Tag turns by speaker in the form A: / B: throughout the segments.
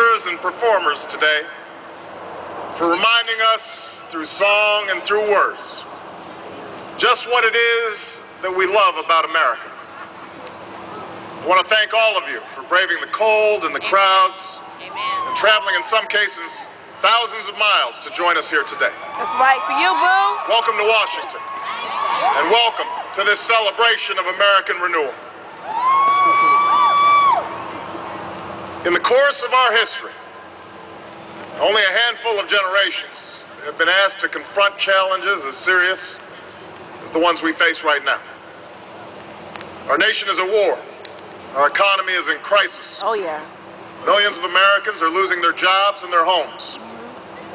A: speakers and performers today for reminding us through song and through words just what it is that we love about America. I want to thank all of you for braving the cold and the crowds and traveling in some cases thousands of miles to join us here today.
B: That's right for you, boo.
A: Welcome to Washington, and welcome to this celebration of American renewal. In the course of our history, only a handful of generations have been asked to confront challenges as serious as the ones we face right now. Our nation is at war. Our economy is in crisis.
B: Oh, yeah.
A: Millions of Americans are losing their jobs and their homes.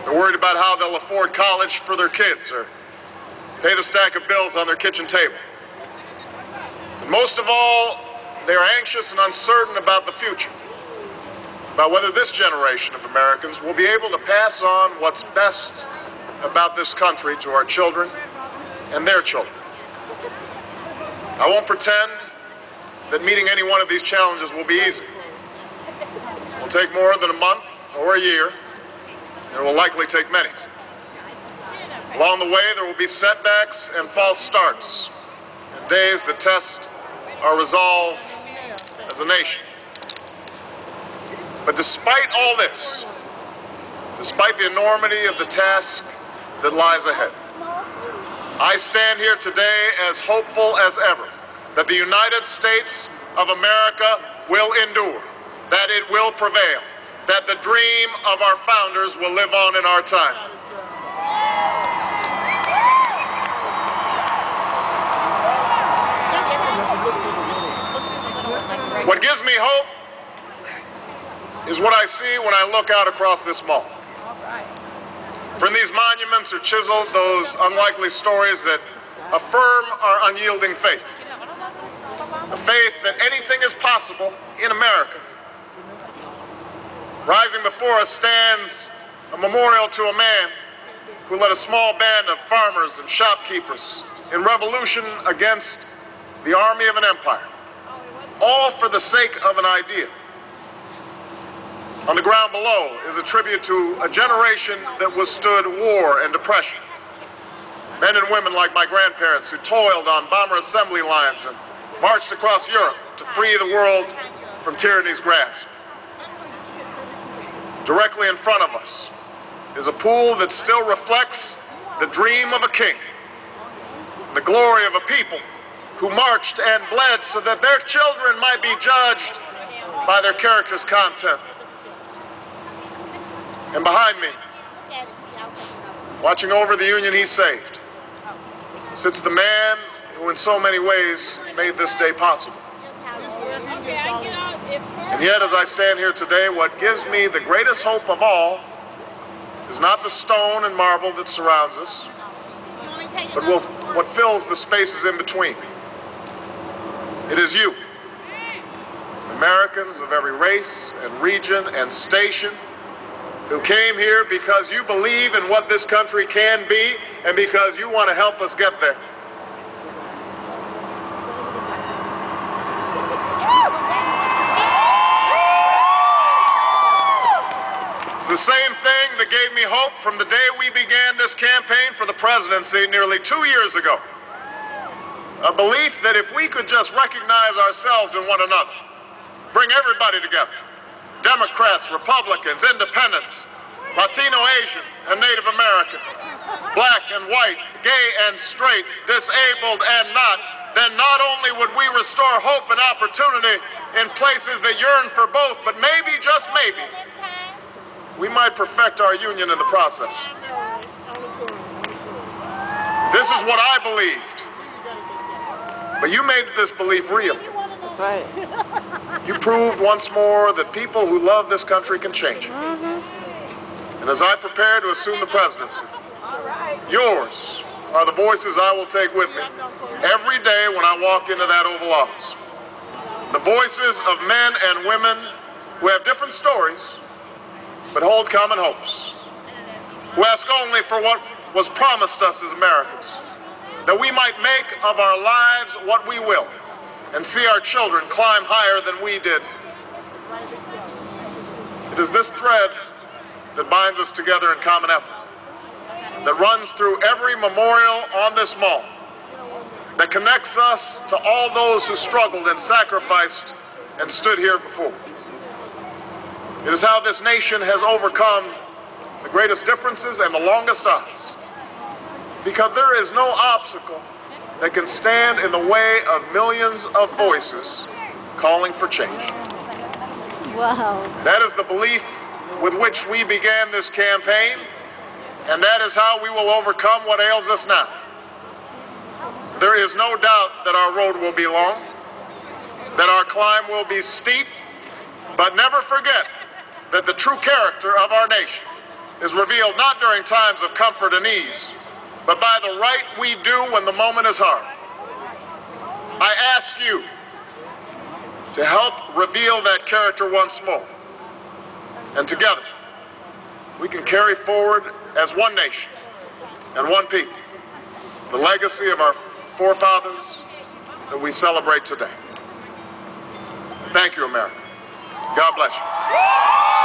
A: They're worried about how they'll afford college for their kids or pay the stack of bills on their kitchen table. And most of all, they are anxious and uncertain about the future, about whether this generation of Americans will be able to pass on what's best about this country to our children and their children. I won't pretend that meeting any one of these challenges will be easy. It will take more than a month or a year, and it will likely take many. Along the way, there will be setbacks and false starts, and days that test our resolve as a nation. But despite all this, despite the enormity of the task that lies ahead, I stand here today as hopeful as ever that the United States of America will endure, that it will prevail, that the dream of our founders will live on in our time. What gives me hope is what I see when I look out across this mall. From these monuments are chiseled those unlikely stories that affirm our unyielding faith. A faith that anything is possible in America. Rising before us stands a memorial to a man who led a small band of farmers and shopkeepers in revolution against the army of an empire, all for the sake of an idea. On the ground below is a tribute to a generation that withstood war and depression. Men and women like my grandparents who toiled on bomber assembly lines and marched across Europe to free the world from tyranny's grasp. Directly in front of us is a pool that still reflects the dream of a king, the glory of a people who marched and bled so that their children might be judged by their character's content. And behind me, watching over the union he saved, sits the man who in so many ways made this day possible. And yet, as I stand here today, what gives me the greatest hope of all is not the stone and marble that surrounds us, but what fills the spaces in between. It is you, Americans of every race and region and station, who came here because you believe in what this country can be and because you want to help us get there. It's the same thing that gave me hope from the day we began this campaign for the presidency nearly 2 years ago. A belief that if we could just recognize ourselves in one another, bring everybody together, Democrats, Republicans, Independents, Latino, Asian, and Native American, black and white, gay and straight, disabled and not, then not only would we restore hope and opportunity in places that yearn for both, but maybe, just maybe, we might perfect our union in the process. This is what I believed, but you made this belief real.
B: That's right.
A: You proved once more that people who love this country can change it. And as I prepare to assume the presidency, yours are the voices I will take with me every day when I walk into that Oval Office. The voices of men and women who have different stories, but hold common hopes, who ask only for what was promised us as Americans, that we might make of our lives what we will, and see our children climb higher than we did. It is this thread that binds us together in common effort, that runs through every memorial on this mall, that connects us to all those who struggled and sacrificed and stood here before. It is how this nation has overcome the greatest differences and the longest odds, because there is no obstacle that can stand in the way of millions of voices calling for change.
C: Wow.
A: That is the belief with which we began this campaign, and that is how we will overcome what ails us now. There is no doubt that our road will be long, that our climb will be steep, but never forget that the true character of our nation is revealed not during times of comfort and ease, but by the right we do when the moment is hard. I ask you to help reveal that character once more. And together, we can carry forward as one nation and one people the legacy of our forefathers that we celebrate today. Thank you, America. God bless you.